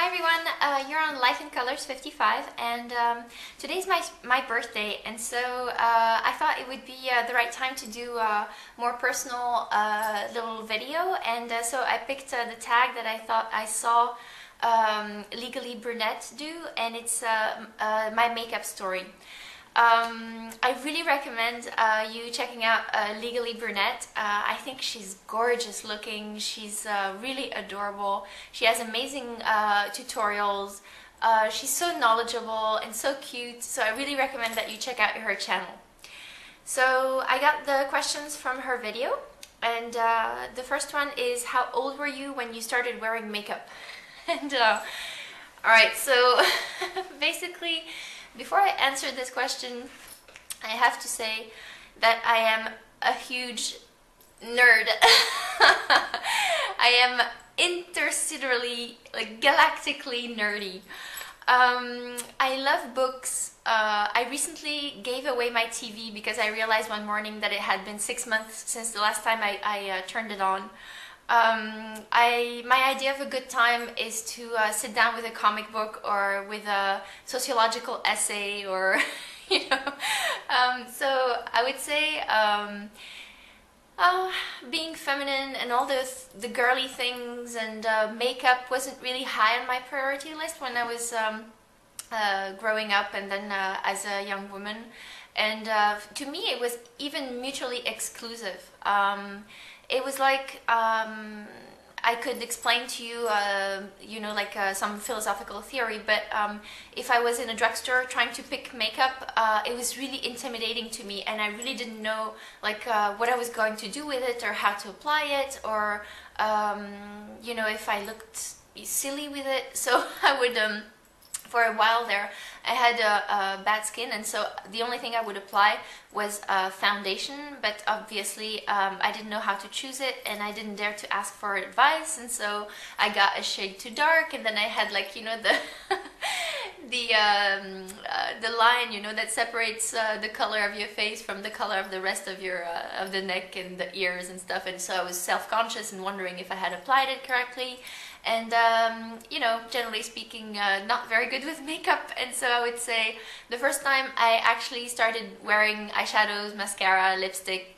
Hi everyone, you're on Life in Colors 55 and today's my birthday, and so I thought it would be the right time to do a more personal little video, and so I picked the tag that I thought I saw Legally Brunette do, and it's my makeup story. I really recommend you checking out Legally Brunette. I think she's gorgeous looking. She's really adorable. She has amazing tutorials. She's so knowledgeable and so cute. So I really recommend that you check out her channel. So I got the questions from her video, and the first one is, how old were you when you started wearing makeup? And alright, so basically, before I answer this question, I have to say that I am a huge nerd. I am interstellarly, like galactically nerdy. I love books. I recently gave away my TV because I realized one morning that it had been 6 months since the last time I turned it on. My idea of a good time is to sit down with a comic book or with a sociological essay, or so I would say being feminine and all the girly things and makeup wasn't really high on my priority list when I was growing up, and then as a young woman, and to me it was even mutually exclusive. It was like I could explain to you, some philosophical theory, but if I was in a drugstore trying to pick makeup, it was really intimidating to me, and I really didn't know what I was going to do with it or how to apply it, or if I looked silly with it. So I would for a while there, I had a bad skin, and so the only thing I would apply was foundation, but obviously I didn't know how to choose it, and I didn't dare to ask for advice, and so I got a shade too dark, and then I had the the line that separates the color of your face from the color of the rest of your of the neck and the ears and stuff, and so I was self-conscious and wondering if I had applied it correctly. And generally speaking, not very good with makeup. And so I would say the first time I actually started wearing eyeshadows, mascara, lipstick,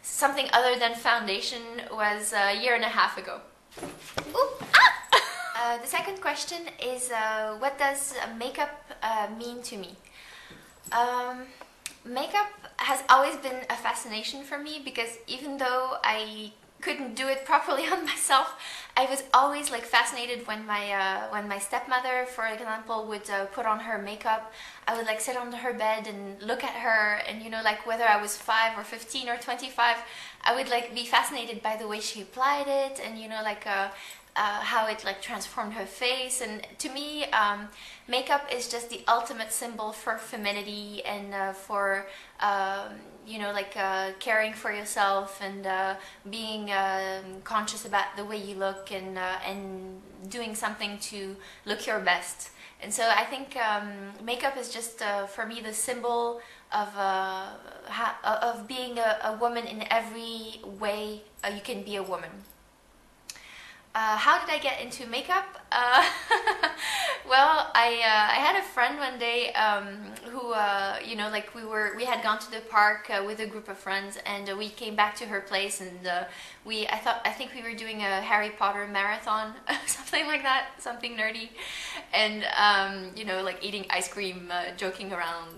something other than foundation was a year and a half ago. Ooh, ah! The second question is, what does makeup mean to me? Makeup has always been a fascination for me, because even though I couldn't do it properly on myself, I was always fascinated when my stepmother, for example, would put on her makeup. I would sit on her bed and look at her, and whether I was 5 or 15 or 25, I would be fascinated by the way she applied it, and how it transformed her face. And to me, makeup is just the ultimate symbol for femininity, and for caring for yourself, and being conscious about the way you look, and doing something to look your best. And so I think makeup is just for me the symbol of being a woman in every way you can be a woman. How did I get into makeup? Well, I had a friend one day who we had gone to the park with a group of friends, and we came back to her place, and I think we were doing a Harry Potter marathon, something like that, something nerdy, and eating ice cream, joking around,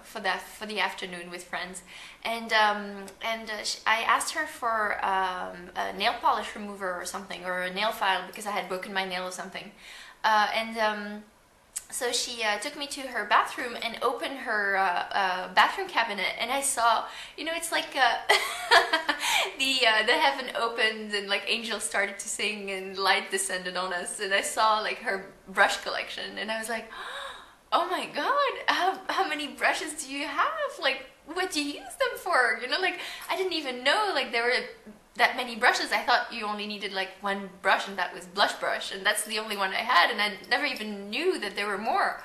for the afternoon with friends, and I asked her for a nail polish remover or something, or a nail file, because I had broken my nail or something, so she took me to her bathroom and opened her bathroom cabinet, and I saw, it's like the heaven opened, and angels started to sing, and light descended on us, and I saw her brush collection, and I was like, oh my god, how many brushes do you have? What do you use them for? I didn't even know there were that many brushes. I thought you only needed one brush, and that was blush brush, and that's the only one I had, and I never even knew that there were more.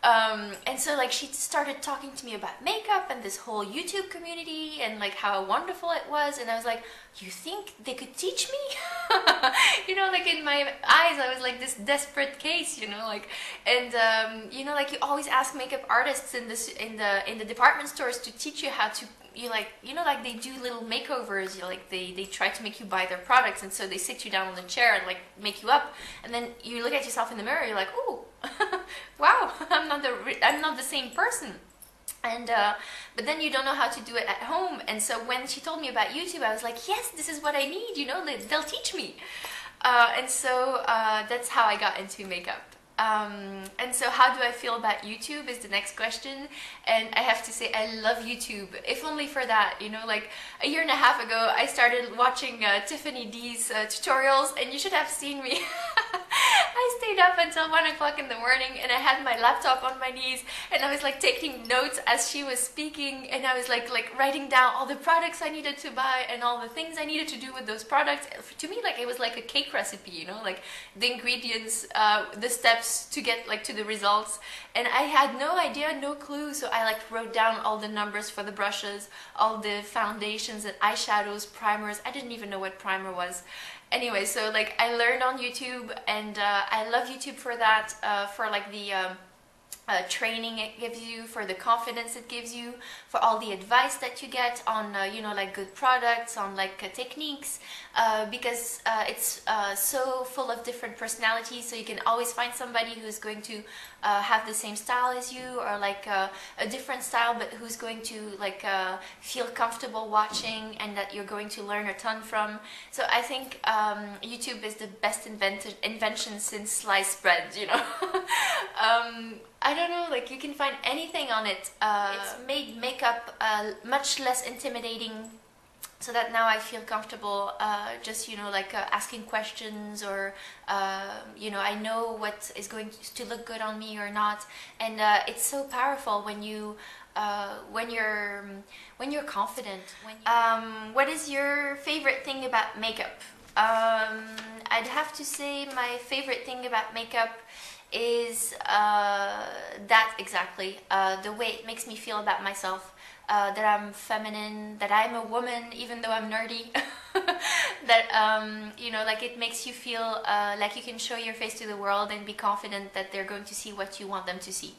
And so like she started talking to me about makeup and this whole YouTube community and like how wonderful it was, and I was like, you think they could teach me? You know, like in my eyes I was like this desperate case, you know, like, and you know, like you always ask makeup artists in the department stores to teach you how to, you know, like they do little makeovers, you know, like they try to make you buy their products, and so they sit you down on the chair and like make you up, and then you look at yourself in the mirror, you're like, oh, wow, I'm not the same person. And but then you don't know how to do it at home, and so when she told me about YouTube, I was like, yes, this is what I need, you know, they'll teach me. And so that's how I got into makeup. And so how do I feel about YouTube is the next question, and I have to say I love YouTube, if only for that, you know, like a year and a half ago I started watching Tiffany D's tutorials, and you should have seen me. I stayed up until 1 o'clock in the morning, and I had my laptop on my knees, and I was like taking notes as she was speaking, and I was like writing down all the products I needed to buy and all the things I needed to do with those products. To me, like it was like a cake recipe, you know, like the ingredients, the steps to get like to the results, and I had no idea, no clue, so I like wrote down all the numbers for the brushes, all the foundations and eyeshadows, primers. I didn't even know what primer was. Anyway, so like I learned on YouTube, and I love YouTube for that, for like the training it gives you, for the confidence it gives you, for all the advice that you get on you know, like good products, on like techniques, because it's so full of different personalities, so you can always find somebody who's going to have the same style as you, or like a different style, but who's going to like feel comfortable watching, and that you're going to learn a ton from. So I think YouTube is the best invention since sliced bread, you know. I don't know, like you can find anything on it. It's made makeup much less intimidating, so that now I feel comfortable just, you know, like asking questions, or you know, I know what is going to look good on me or not. And it's so powerful when you when you're confident. What is your favorite thing about makeup? I'd have to say my favorite thing about makeup is that exactly, the way it makes me feel about myself, that I'm feminine, that I'm a woman even though I'm nerdy, that you know, like it makes you feel like you can show your face to the world and be confident that they're going to see what you want them to see,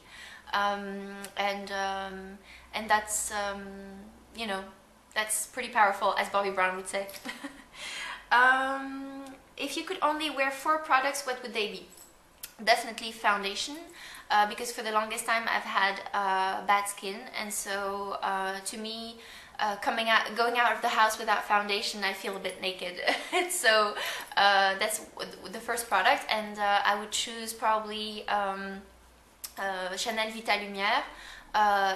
and that's you know, that's pretty powerful, as Bobby Brown would say. If you could only wear 4 products, what would they be? Definitely foundation, because for the longest time I've had bad skin, and so to me, going out of the house without foundation, I feel a bit naked. So that's the first product, and I would choose probably Chanel Vita Lumière,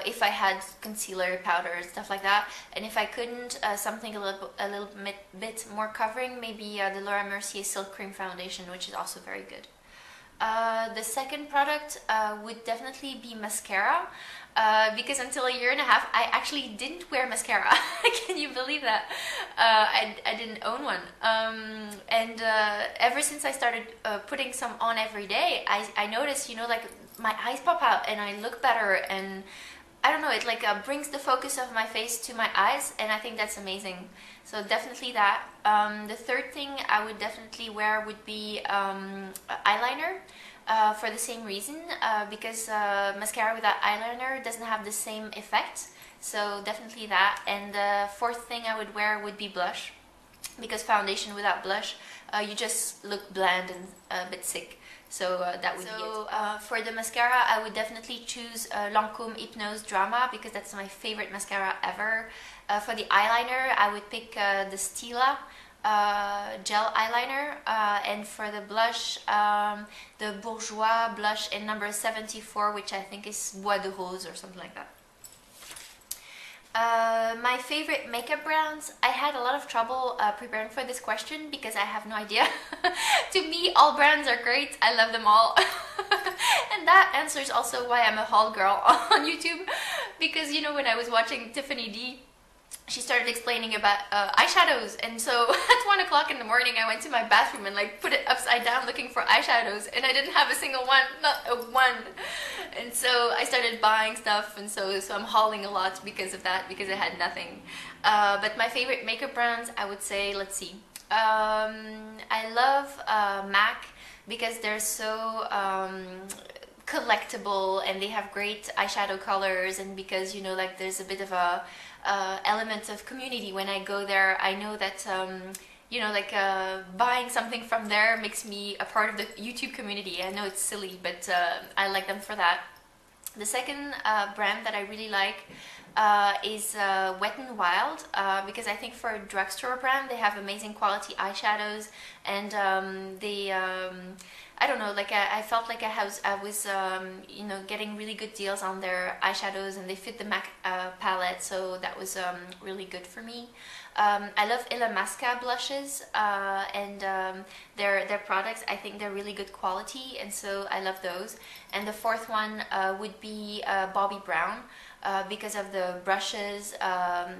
if I had concealer, powder, stuff like that, and if I couldn't, something a little bit more covering, maybe the Laura Mercier Silk Cream Foundation, which is also very good. The second product would definitely be mascara, because until a year and a half I actually didn't wear mascara. Can you believe that? I didn't own one, and ever since I started putting some on every day, I noticed, you know, like my eyes pop out and I look better, and I don't know, it like brings the focus of my face to my eyes, and I think that's amazing. So definitely that. The third thing I would definitely wear would be eyeliner, for the same reason, because mascara without eyeliner doesn't have the same effect. So definitely that. And the fourth thing I would wear would be blush, because foundation without blush, you just look bland and a bit sick. So that would be it. For the mascara, I would definitely choose Lancôme Hypnose Drama, because that's my favorite mascara ever. For the eyeliner, I would pick the Stila gel eyeliner, and for the blush, the Bourjois blush in number 74, which I think is Bois de Rose or something like that. My favorite makeup brands, I had a lot of trouble preparing for this question because I have no idea. To me, all brands are great. I love them all. And that answers also why I'm a haul girl on YouTube, because, you know, when I was watching Tiffany D, she started explaining about eyeshadows, and so at 1 o'clock in the morning I went to my bathroom and like put it upside down looking for eyeshadows, and I didn't have a single one, not a one. And so I started buying stuff, and so I'm hauling a lot because of that, because I had nothing. But my favorite makeup brands, I would say, let's see, I love MAC, because they're so collectible and they have great eyeshadow colors, and because, you know, like there's a bit of a element of community. When I go there, I know that you know, like buying something from there makes me a part of the YouTube community. I know it's silly, but I like them for that. The second brand that I really like is Wet n Wild, because I think for a drugstore brand they have amazing quality eyeshadows, and they I don't know, like I felt like I was you know, getting really good deals on their eyeshadows, and they fit the MAC palette, so that was really good for me. I love Illamasqua blushes, and their products, I think they're really good quality, and so I love those. And the fourth one would be Bobbi Brown, because of the brushes,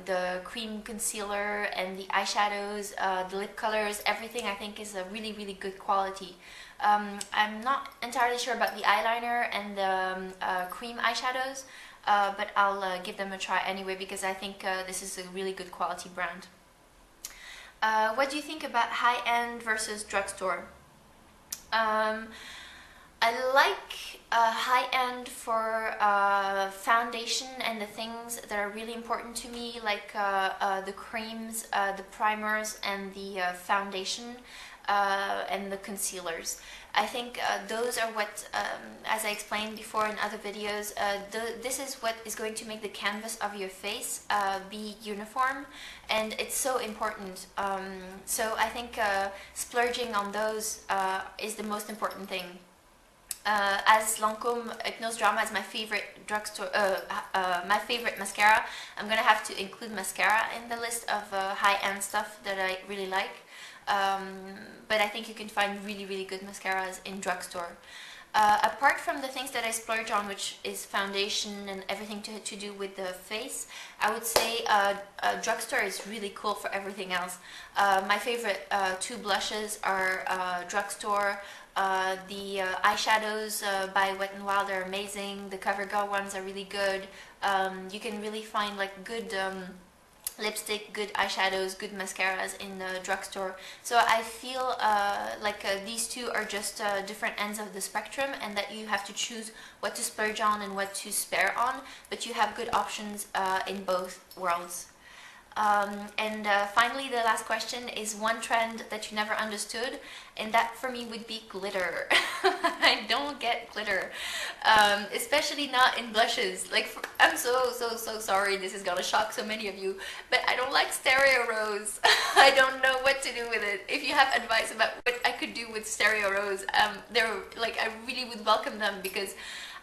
the cream concealer, and the eyeshadows, the lip colors, everything I think is a really, really good quality. I'm not entirely sure about the eyeliner and the cream eyeshadows, but I'll give them a try anyway, because I think this is a really good quality brand. What do you think about high-end versus drugstore? I like high-end for foundation and the things that are really important to me, like the creams, the primers, and the foundation, and the concealers. I think those are what, as I explained before in other videos, this is what is going to make the canvas of your face be uniform, and it's so important. So I think splurging on those is the most important thing. As Lancôme Hypnose Drama is my favorite drugstore, my favorite mascara, I'm gonna have to include mascara in the list of high-end stuff that I really like. But I think you can find really, really good mascaras in drugstore. Apart from the things that I splurge on, which is foundation and everything to do with the face, I would say drugstore is really cool for everything else. My favorite two blushes are drugstore. The eyeshadows by Wet n Wild are amazing. The CoverGirl ones are really good. You can really find like good lipstick, good eyeshadows, good mascaras in the drugstore. So I feel like these two are just different ends of the spectrum, and that you have to choose what to splurge on and what to spare on, but you have good options in both worlds. And finally, the last question is one trend that you never understood, and that for me would be glitter. I don't get glitter, especially not in blushes. Like, I'm so sorry, this is gonna shock so many of you, but I don't like Stereo Rose. I don't know what to do with it. If you have advice about what I could do with Stereo Rose, they're like, I really would welcome them, because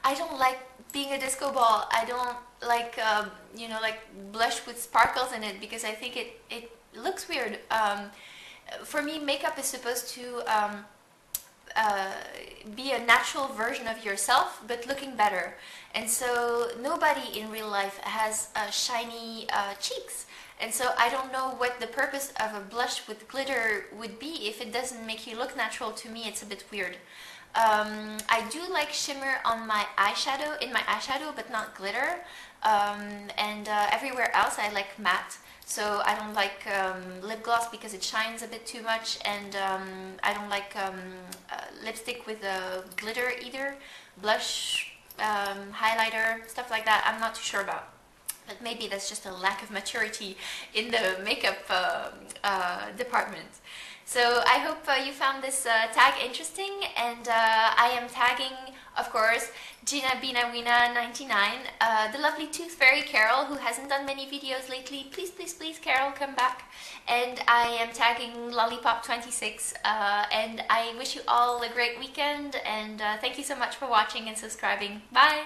I don't like being a disco ball. I don't like, you know, like blush with sparkles in it, because I think it looks weird. For me, makeup is supposed to be a natural version of yourself, but looking better. And so nobody in real life has shiny cheeks. And so I don't know what the purpose of a blush with glitter would be. If it doesn't make you look natural, to me it's a bit weird. I do like shimmer on my eyeshadow, but not glitter. And everywhere else I like matte. So I don't like lip gloss because it shines a bit too much, and I don't like lipstick with glitter either. Blush, highlighter, stuff like that, I'm not too sure about. But maybe that's just a lack of maturity in the makeup department. So I hope you found this tag interesting, and I am tagging, of course, Gina Bina Wina 99, the lovely Tooth Fairy Carol, who hasn't done many videos lately. Please, please, please, Carol, come back. And I am tagging Lollipop 26, and I wish you all a great weekend, and thank you so much for watching and subscribing. Bye!